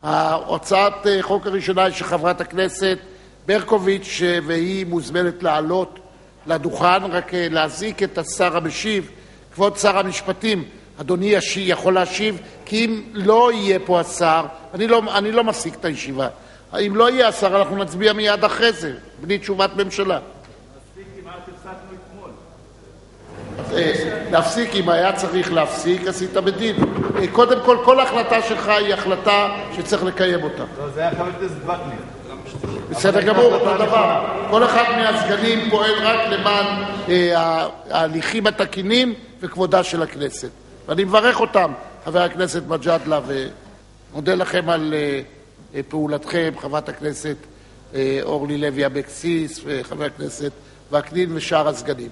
הצעת חוק הראשונה היא של חברת הכנסת ברקוביץ', והיא מוזמנת לעלות לדוכן, רק להזעיק את השר המשיב. כבוד שר המשפטים, אדוני יכול להשיב, כי אם לא יהיה פה השר, אני לא מפסיק את הישיבה. אם לא יהיה השר, אנחנו נצביע מיד אחרי זה, בלי תשובת ממשלה. להפסיק, אם היה צריך להפסיק, עשית בדין. קודם כל החלטה שלך היא החלטה שצריך לקיים אותה. לא, זה היה חבר הכנסת וקנין. בסדר גמור, אותו דבר. כל אחד מהסגנים פועל רק למען ההליכים התקינים וכבודה של הכנסת. ואני מברך אותם, חבר הכנסת מג'אדלה, ומודה לכם על פעולתכם, חברת הכנסת אורלי לוי אבקסיס וחבר הכנסת וקנין ושאר הסגנים.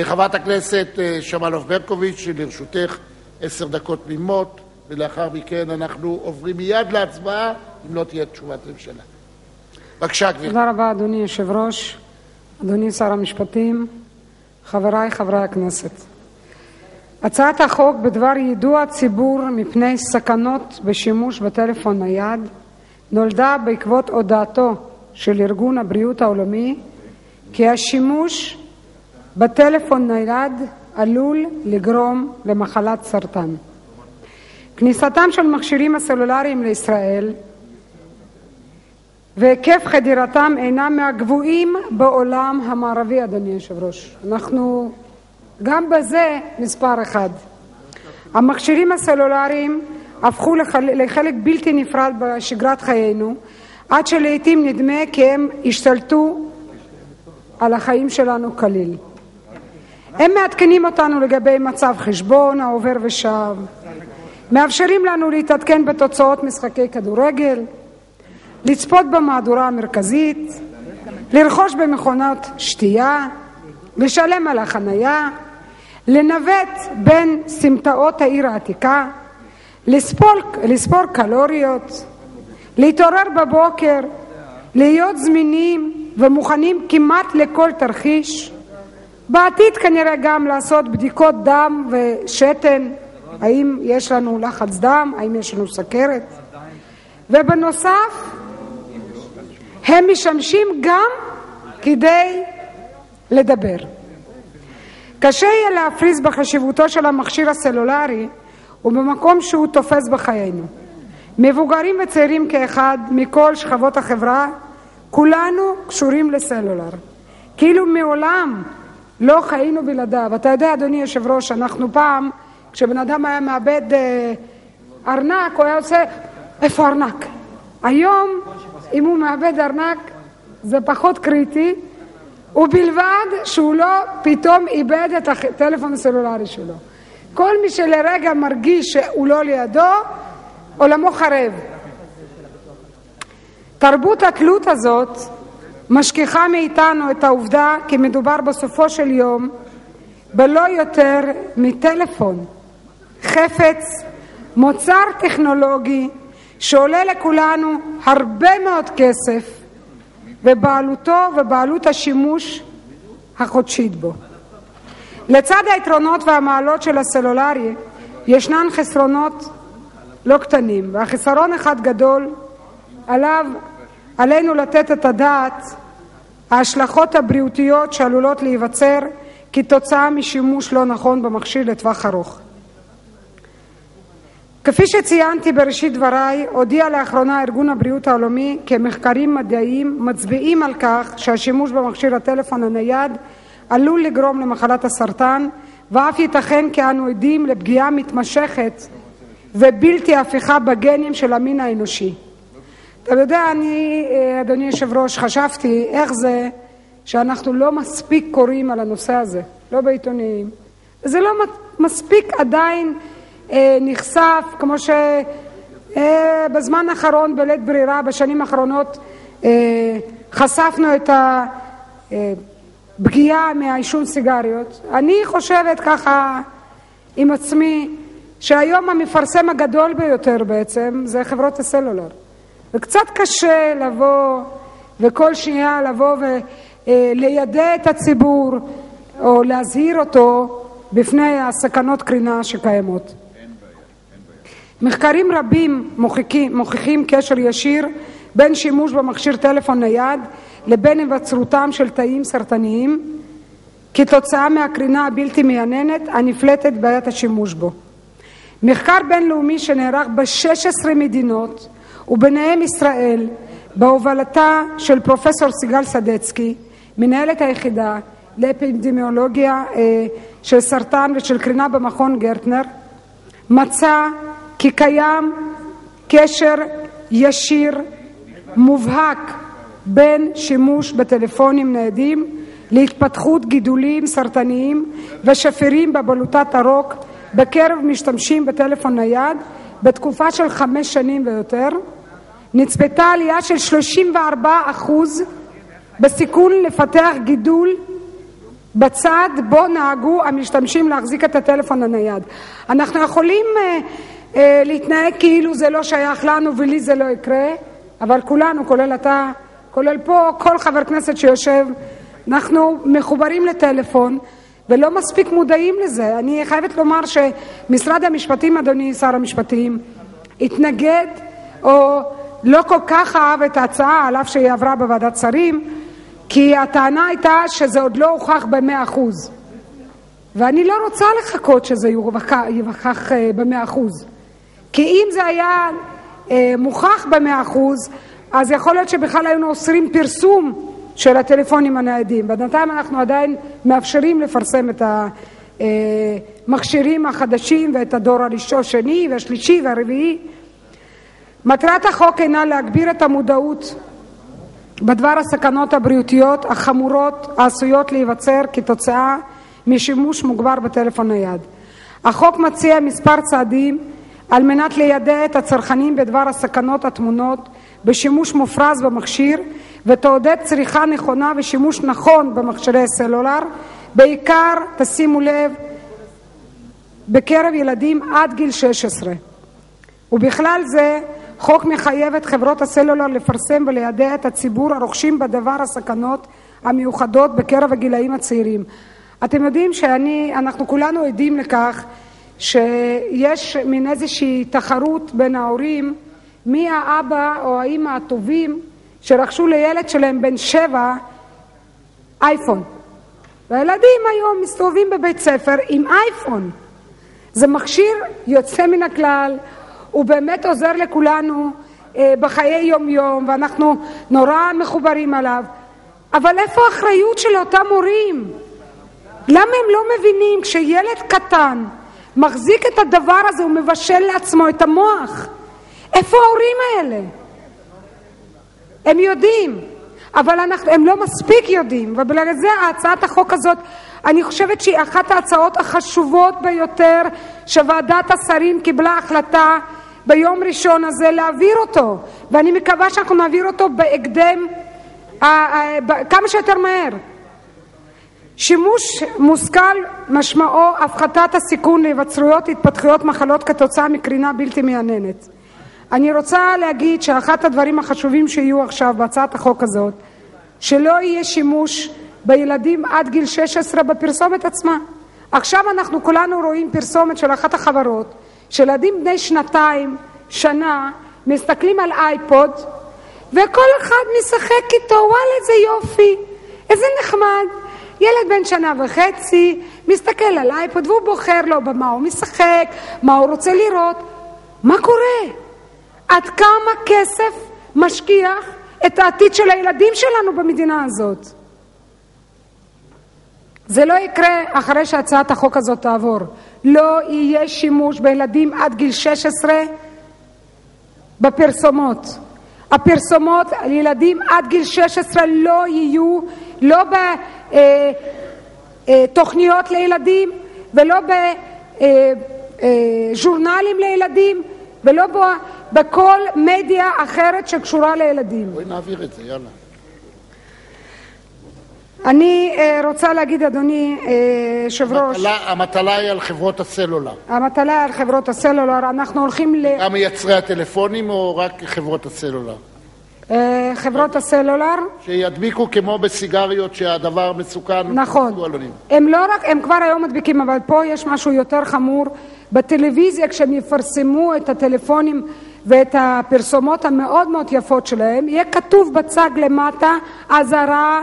חברת הכנסת שמאלוב ברקוביץ', לרשותך 10 דקות תמימות, ולאחר מכן אנחנו עוברים מיד להצבעה, אם לא תהיה תשובת ממשלה. בבקשה, גברתי. תודה רבה, אדוני יושב-ראש, אדוני שר המשפטים, חברי חברי הכנסת. הצעת החוק בדבר יידוע הציבור מפני סכנות בשימוש בטלפון נייד נולדה בעקבות הודעתו של ארגון הבריאות העולמי כי השימוש בטלפון נייד עלול לגרום למחלת סרטן. כניסתם של מכשירים הסלולריים לישראל והיקף חדירתם אינם מהגבוהים בעולם המערבי, אדוני היושב-ראש. אנחנו גם בזה מספר אחד. המכשירים הסלולריים הפכו לחלק בלתי נפרד בשגרת חיינו, עד שלעיתים נדמה כי הם השתלטו על החיים שלנו כליל. הם מעדכנים אותנו לגבי מצב חשבון, העובר ושב, מאפשרים לנו להתעדכן בתוצאות משחקי כדורגל, לצפות במהדורה המרכזית, לרכוש במכונות שתייה, לשלם על החנייה, לנווט בין סמטאות העיר העתיקה, לספור קלוריות, להתעורר בבוקר, להיות זמינים ומוכנים כמעט לכל תרחיש, בעתיד כנראה גם לעשות בדיקות דם ושתן, האם יש לנו לחץ דם, האם יש לנו סכרת, ובנוסף הם משמשים גם כדי לדבר. קשה יהיה להפריז בחשיבותו של המכשיר הסלולרי ובמקום שהוא תופס בחיינו. מבוגרים וצעירים כאחד מכל שכבות החברה, כולנו קשורים לסלולר. כאילו מעולם לא חיינו בלעדיו. אתה יודע, אדוני יושב-ראש, אנחנו פעם, כשבן אדם היה מאבד ארנק, הוא היה עושה, איפה ארנק? היום, אם הוא מאבד ארנק, זה פחות קריטי, ובלבד שהוא לא פתאום איבד את הטלפון הסלולרי שלו. כל מי שלרגע מרגיש שהוא לא לידו, עולמו חרב. תרבות התלות הזאת משכיחה מאיתנו את העובדה כי מדובר בסופו של יום בלא יותר מטלפון, חפץ, מוצר טכנולוגי שעולה לכולנו הרבה מאוד כסף, ובעלותו ובעלות השימוש החודשית בו. לצד היתרונות והמעלות של הסלולרי ישנן חסרונות לא קטנים, והחיסרון אחד גדול עלינו לתת את הדעת ההשלכות הבריאותיות שעלולות להיווצר כתוצאה משימוש לא נכון במכשיר לטווח ארוך. כפי שציינתי בראשית דבריי, הודיע לאחרונה ארגון הבריאות העולמי כי מחקרים מדעיים מצביעים על כך שהשימוש במכשיר הטלפון הנייד עלול לגרום למחלת הסרטן, ואף ייתכן כי אנו עדים לפגיעה מתמשכת ובלתי הפיכה בגנים של המין האנושי. אתה יודע, אדוני יושב-ראש, חשבתי איך זה שאנחנו לא מספיק קוראים על הנושא הזה, לא בעיתונים. זה לא מספיק עדיין נחשף, כמו שבזמן האחרון, בלית ברירה, בשנים האחרונות, חשפנו את הפגיעה מהעישון סיגריות. אני חושבת ככה עם עצמי, שהיום המפרסם הגדול ביותר בעצם זה חברות הסלולר. וקצת קשה לבוא, וכל שנייה לבוא ולידע את הציבור, או להזהיר אותו בפני הסכנות קרינה שקיימות. מחקרים רבים מוכיחים קשר ישיר בין שימוש במכשיר טלפון נייד לבין היווצרותם של תאים סרטניים כתוצאה מהקרינה הבלתי מייננת הנפלטת בעת השימוש בו. מחקר בינלאומי שנערך ב-16 מדינות וביניהם ישראל בהובלתה של פרופסור סיגל סדצקי, מנהלת היחידה לאפידמיולוגיה של סרטן ושל קרינה במכון גרטנר, מצא כי קיים קשר ישיר מובהק בין שימוש בטלפונים ניידים להתפתחות גידולים סרטניים ושפירים בבלוטת הרוק בקרב משתמשים בטלפון נייד בתקופה של 5 שנים ויותר. נצפתה עלייה של 34% בסיכון לפתח גידול בצד בו נהגו המשתמשים להחזיק את הטלפון הנייד. אנחנו יכולים להתנהג כאילו זה לא שייך לנו ולי זה לא יקרה, אבל כולנו, כולל אתה, כולל פה, כל חבר כנסת שיושב, אנחנו מחוברים לטלפון ולא מספיק מודעים לזה. אני חייבת לומר שמשרד המשפטים, אדוני שר המשפטים, התנגד או לא כל כך אהב את ההצעה על אף שהיא עברה בוועדת שרים, כי הטענה הייתה שזה עוד לא הוכח ב100%. ואני לא רוצה לחכות שזה יוכח ב100%. כי אם זה היה מוכח ב100%, אז יכול להיות שבכלל היינו אוסרים פרסום של הטלפונים הניידים. בינתיים אנחנו עדיין מאפשרים לפרסם את המכשירים החדשים ואת הדור הראשון, שני והשלישי והרביעי. מטרת החוק אינה להגביר את המודעות בדבר הסכנות הבריאותיות החמורות העשויות להיווצר כתוצאה משימוש מוגבר בטלפון נייד. החוק מציע מספר צעדים על מנת ליידע את הצרכנים בדבר הסכנות הטמונות בשימוש מופרז במכשיר ותעודד צריכה נכונה ושימוש נכון במכשירי סלולר, בעיקר, תשימו לב, בקרב ילדים עד גיל 16. ובכלל זה חוק מחייב את חברות הסלולר לפרסם וליידע את הציבור הרוכשים בדבר הסכנות המיוחדות בקרב הגילאים הצעירים. אתם יודעים שאנחנו כולנו עדים לכך שיש מין איזושהי תחרות בין ההורים מי האבא או האמא הטובים שרכשו לילד שלהם בן 7 אייפון. והילדים היום מסתובבים בבית ספר עם אייפון. זה מכשיר יוצא מן הכלל, הוא באמת עוזר לכולנו בחיי יום-יום, ואנחנו נורא מחוברים עליו. אבל איפה האחריות של אותם הורים? למה הם לא מבינים כשילד קטן מחזיק את הדבר הזה ומבשל לעצמו את המוח? איפה ההורים האלה? הם יודעים, אבל הם לא מספיק יודעים, ובגלל זה הצעת החוק הזאת, אני חושבת שהיא אחת ההצעות החשובות ביותר שוועדת השרים קיבלה החלטה ביום ראשון הזה להעביר אותו, ואני מקווה שאנחנו נעביר אותו בהקדם, כמה שיותר מהר. שימוש מושכל משמעו הפחתת הסיכון להיווצרויות התפתחויות מחלות כתוצאה מקרינה בלתי מייננת. אני רוצה להגיד שאחת הדברים החשובים שיהיו עכשיו בהצעת החוק הזאת, שלא יהיה שימוש בילדים עד גיל 16 בפרסומת עצמה. עכשיו אנחנו כולנו רואים פרסומת של אחת החברות, שילדים בני 2 שנה מסתכלים על אייפוד, וכל אחד משחק איתו, וואלה איזה יופי, איזה נחמד. ילד בן 1.5 שנה מסתכל על אייפוד והוא בוחר לו במה הוא משחק, מה הוא רוצה לראות. מה קורה? עד כמה כסף משקיח את העתיד של הילדים שלנו במדינה הזאת? זה לא יקרה אחרי שהצעת החוק הזאת תעבור. לא יהיה שימוש בילדים עד גיל 16 בפרסומות. הפרסומות לילדים עד גיל 16 לא יהיו, לא בתוכניות לילדים ולא בז'ורנלים לילדים ולא בכל מדיה אחרת שקשורה לילדים. בואי נעביר את זה, יאללה. אני רוצה להגיד, אדוני יושב-ראש, המטלה היא על חברות הסלולר. המטלה היא על חברות הסלולר. אנחנו הולכים גם מייצרי הטלפונים או רק חברות הסלולר? חברות הסלולר. שידביקו כמו בסיגריות שהדבר מסוכן. נכון. הם לא רק, הם כבר היום מדביקים, אבל פה יש משהו יותר חמור. בטלוויזיה כשהם יפרסמו את הטלפונים ואת הפרסומות המאוד מאוד יפות שלהם, יהיה כתוב בצג למטה, אזהרה,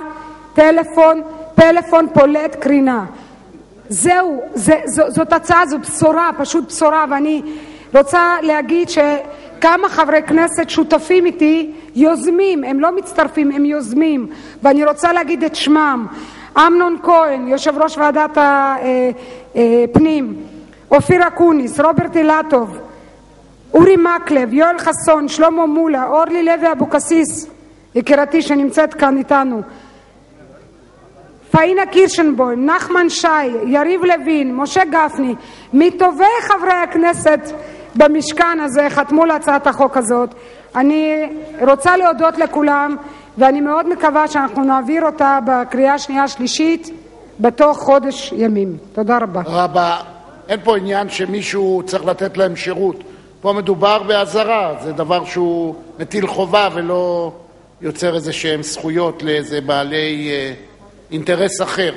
פלאפון פולט קרינה. זהו, זאת הצעה, זו בשורה, פשוט בשורה, ואני רוצה להגיד שכמה חברי כנסת שותפים איתי, יוזמים, הם לא מצטרפים, הם יוזמים, ואני רוצה להגיד את שמם: אמנון כהן, יושב ראש ועדת הפנים, אופיר אקוניס, רוברט אילטוב, אורי מקלב, יואל חסון, שלמה מולה, אורלי לוי אבוקסיס, יקירתי שנמצאת כאן איתנו, פאינה קירשנבוים, נחמן שי, יריב לוין, משה גפני, מטובי חברי הכנסת במשכן הזה חתמו להצעת החוק הזאת. אני רוצה להודות לכולם, ואני מאוד מקווה שאנחנו נעביר אותה בקריאה שנייה שלישית בתוך חודש ימים. תודה רבה. רבה. אין פה עניין שמישהו צריך לתת להם שירות. פה מדובר בהזרה, זה דבר שהוא מטיל חובה ולא יוצר איזה שהם זכויות לאיזה בעלי אינטרס אחר.